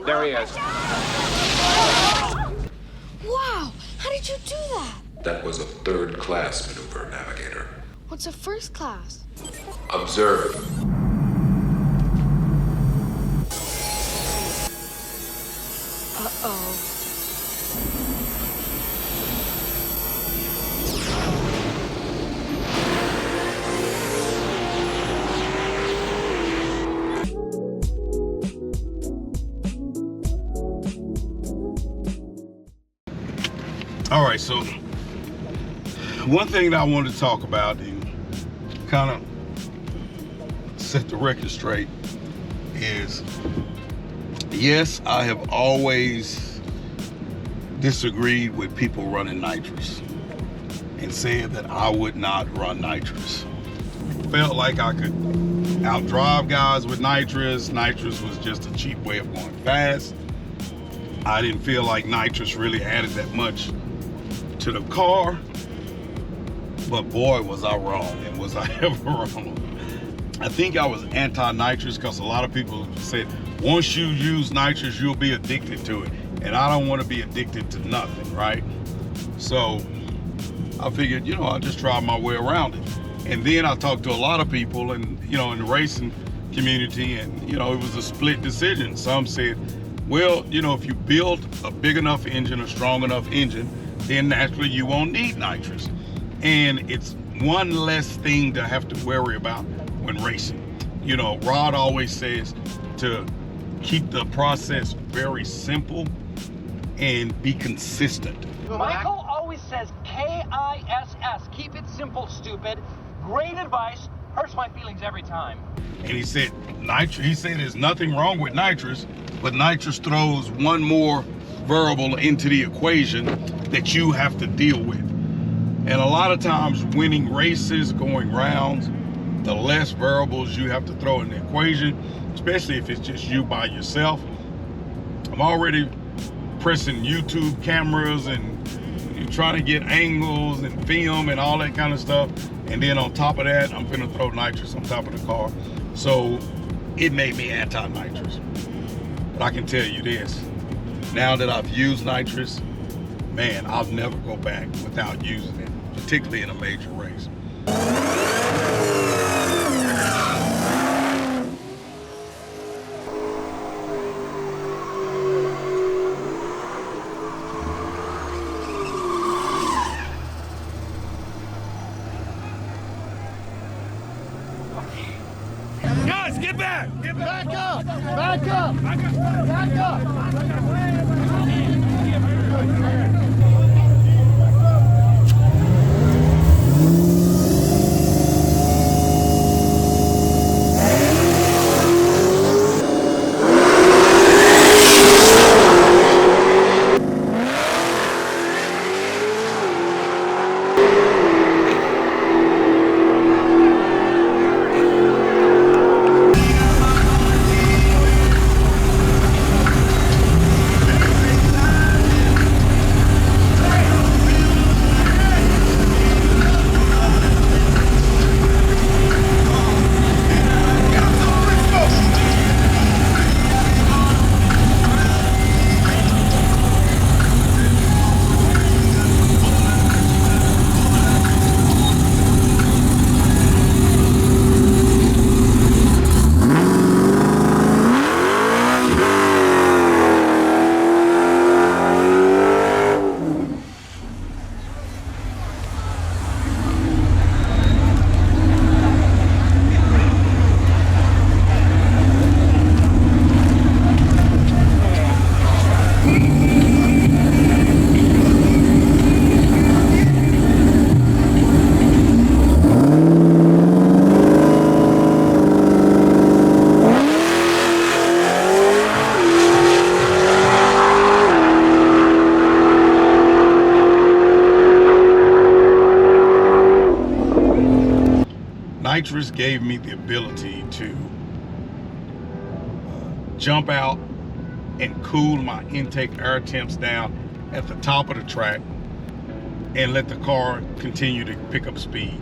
There he is. Wow, how did you do that? That was a third-class maneuver, Navigator. What's a first class? Observe. Uh-oh. All right, so one thing that I wanted to talk about and kind of set the record straight is, yes, I have always disagreed with people running nitrous and said that I would not run nitrous. Felt like I could outdrive guys with nitrous. Nitrous was just a cheap way of going fast. I didn't feel like nitrous really added that much to the car, but boy, was I wrong, and was I ever wrong. I think I was anti-nitrous because a lot of people said once you use nitrous you'll be addicted to it, and I don't want to be addicted to nothing, right? So I figured, I'll just try my way around it. And then I talked to a lot of people, and in the racing community, and it was a split decision. Some said, well, if you build a big enough engine, a strong enough engine, then naturally you won't need nitrous. And it's one less thing to have to worry about when racing. Rod always says to keep the process very simple and be consistent. Michael always says K-I-S-S. Keep it simple, stupid. Great advice. Hurts my feelings every time. And he said there's nothing wrong with nitrous, but nitrous throws one more variable into the equation that you have to deal with. And a lot of times winning races, going rounds, the less variables you have to throw in the equation, especially if it's just you by yourself. I'm already pressing YouTube cameras and trying to get angles and film and all that kind of stuff. And then on top of that, I'm gonna throw nitrous on top of the car. So it made me anti-nitrous. But I can tell you this, now that I've used nitrous, man, I'll never go back without using it, particularly in a major race. Guys, get back! Get back! Back up! Back up! Back up! Nitrous gave me the ability to jump out and cool my intake air temps down at the top of the track and let the car continue to pick up speed.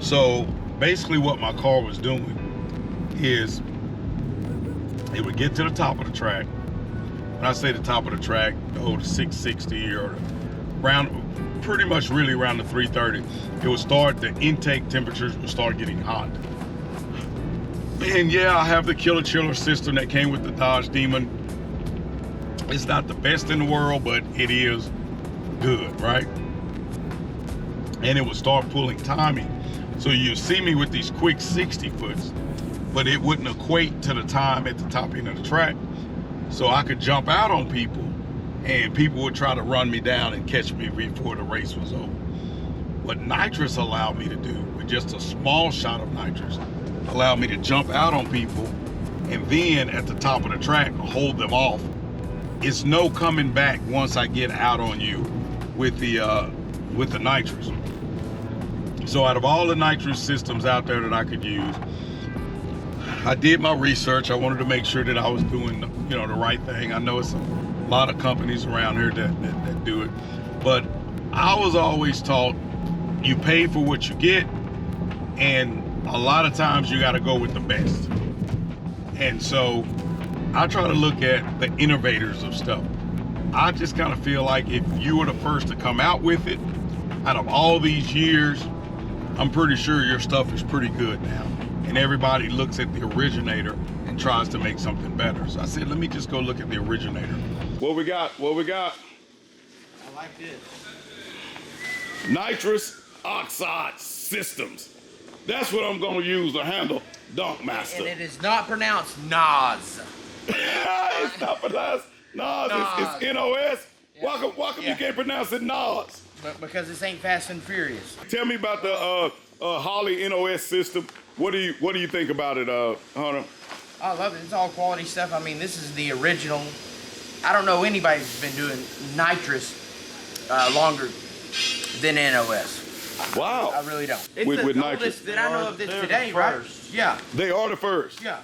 So basically what my car was doing is it would get to the top of the track. When I say the top of the track, the 660 or around, pretty much really around the 330, it would start, the intake temperatures would start getting hot. And yeah, I have the killer chiller system that came with the Dodge Demon. It's not the best in the world, but it is good, right? And it would start pulling timing. So you see me with these quick 60 foots, but it wouldn't equate to the time at the top end of the track. So I could jump out on people and people would try to run me down and catch me before the race was over. What nitrous allowed me to do, with just a small shot of nitrous, allowed me to jump out on people and then at the top of the track, hold them off. It's no coming back once I get out on you with the nitrous. So out of all the nitrous systems out there that I could use, I did my research. I wanted to make sure that I was doing, the right thing. I know it's a lot of companies around here that do it, but I was always taught you pay for what you get, and a lot of times you got to go with the best. And so I try to look at the innovators of stuff. I just kind of feel like if you were the first to come out with it, out of all these years, I'm pretty sure your stuff is pretty good now. And everybody looks at the originator and tries to make something better. So I said, let me just go look at the originator. What we got? What we got? I like this. Nitrous Oxide Systems. That's what I'm gonna use to handle Dunk Master. And it is not pronounced NOS. It's not pronounced NOS. It's NOS. Yeah. Why come you can't pronounce it NOS? But because this ain't Fast and Furious. Tell me about the Holley NOS system. What do you think about it, Hunter? I love it. It's all quality stuff. I mean, this is the original. I don't know anybody who's been doing nitrous longer than NOS. Wow. I really don't. It's with the nitrous. oldest that I know of this today, right? Yeah. They are the first. Yeah.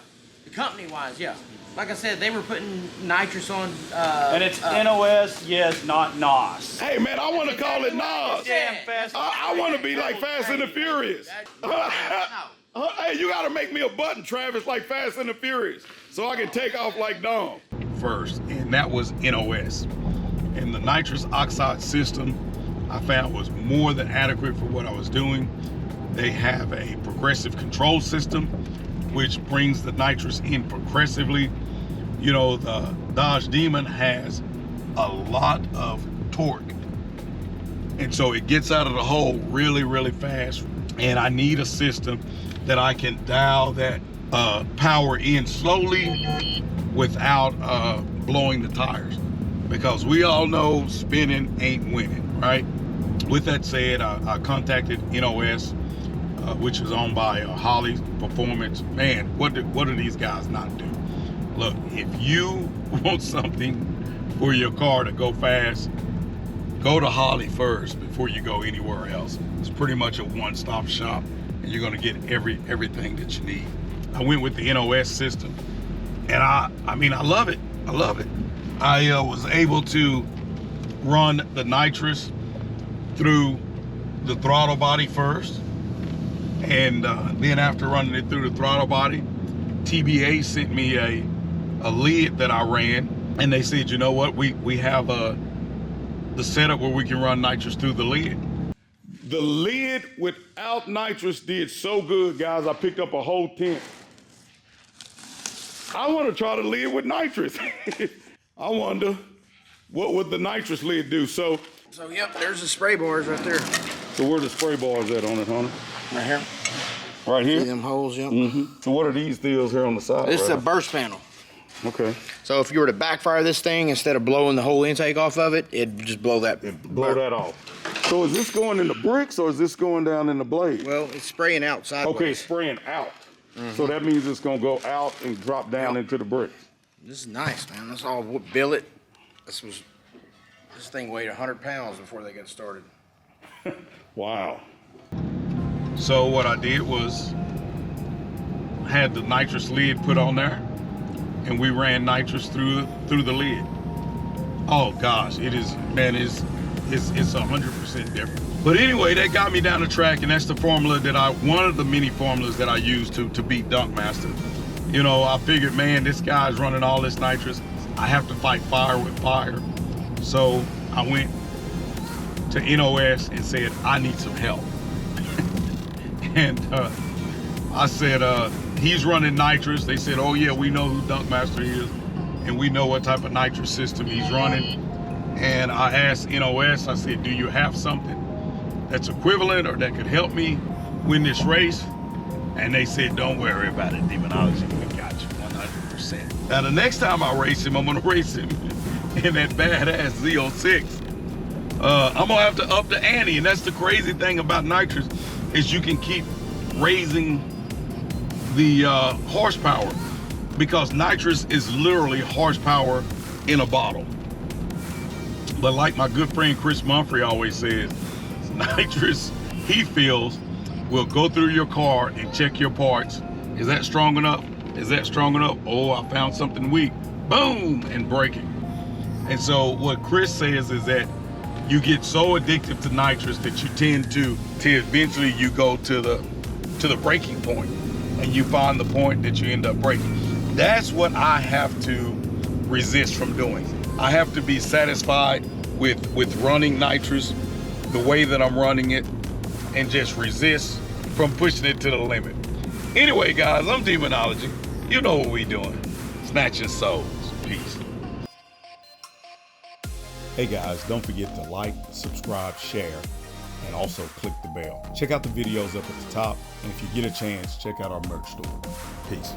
Company-wise, yeah. Like I said, they were putting nitrous on. And it's NOS, yes, not NOS. Hey man, I want to call it NOS. Damn Fast. I want to be like Fast and the Furious. Hey, you got to make me a button, Travis, like Fast and the Furious, so I can take off like Dom. First, and that was NOS. And the nitrous oxide system I found was more than adequate for what I was doing. They have a progressive control system, which brings the nitrous in progressively. The Dodge Demon has a lot of torque. And so it gets out of the hole really, really fast. And I need a system that I can dial that power in slowly without blowing the tires. Because we all know spinning ain't winning, right? With that said, I contacted NOS, which is owned by Holley Performance. Man, what do these guys not do? Look, if you want something for your car to go fast, go to Holley first before you go anywhere else. It's pretty much a one-stop shop, and you're gonna get everything that you need. I went with the NOS system, and I love it. I love it. I was able to run the nitrous through the throttle body first, and then after running it through the throttle body, TBA sent me a lid that I ran, and they said, you know what, we have the setup where we can run nitrous through the lid. The lid without nitrous did so good, guys. I picked up a whole tent. I want to try the lid with nitrous. I wonder what would the nitrous lid do. So yep, there's the spray bars right there. So where the spray bars at on it, Hunter? Right here. Right here? See them holes, yep. Mm-hmm. So what are these deals here on the side? This is a burst panel. Okay. So if you were to backfire this thing, instead of blowing the whole intake off of it, it'd just blow that. Blow that off. So is this going in the bricks or is this going down in the blade? Well, it's spraying out sideways. Okay, it's spraying out. So that means it's gonna go out and drop down into the bricks. This is nice, man. That's all billet. This thing weighed 100 pounds before they got started. Wow. So what I did was had the nitrous lid put on there, and we ran nitrous through the lid. Oh gosh, it is, man, it's 100% different. But anyway, that got me down the track, and that's the formula that one of the many formulas that I use to beat Dunk Master. You know, I figured, man, this guy's running all this nitrous. I have to fight fire with fire. So I went to NOS and said, I need some help. And I said, he's running nitrous. They said, oh yeah, we know who Dunkmaster is, and we know what type of nitrous system he's running. And I asked NOS, I said, do you have something that's equivalent or that could help me win this race? And they said, don't worry about it, Demonology, we got you 100%. Now the next time I race him, I'm gonna race him in that badass Z06. I'm gonna have to up the ante, and that's the crazy thing about nitrous, is you can keep raising the horsepower, because nitrous is literally horsepower in a bottle. But like my good friend Chris Mumphrey always says, nitrous, he feels, will go through your car and check your parts. Is that strong enough? Is that strong enough? Oh, I found something weak. Boom, and break it. And so what Chris says is that you get so addicted to nitrous that you tend to eventually you go to the breaking point, and you find the point that you end up breaking. That's what I have to resist from doing. I have to be satisfied with running nitrous the way that I'm running it, and just resist from pushing it to the limit. Anyway, guys, I'm Demonology. You know what we doing. Snatching souls. Peace. Hey guys, don't forget to like, subscribe, share, and also click the bell. Check out the videos up at the top, and if you get a chance, check out our merch store. Peace.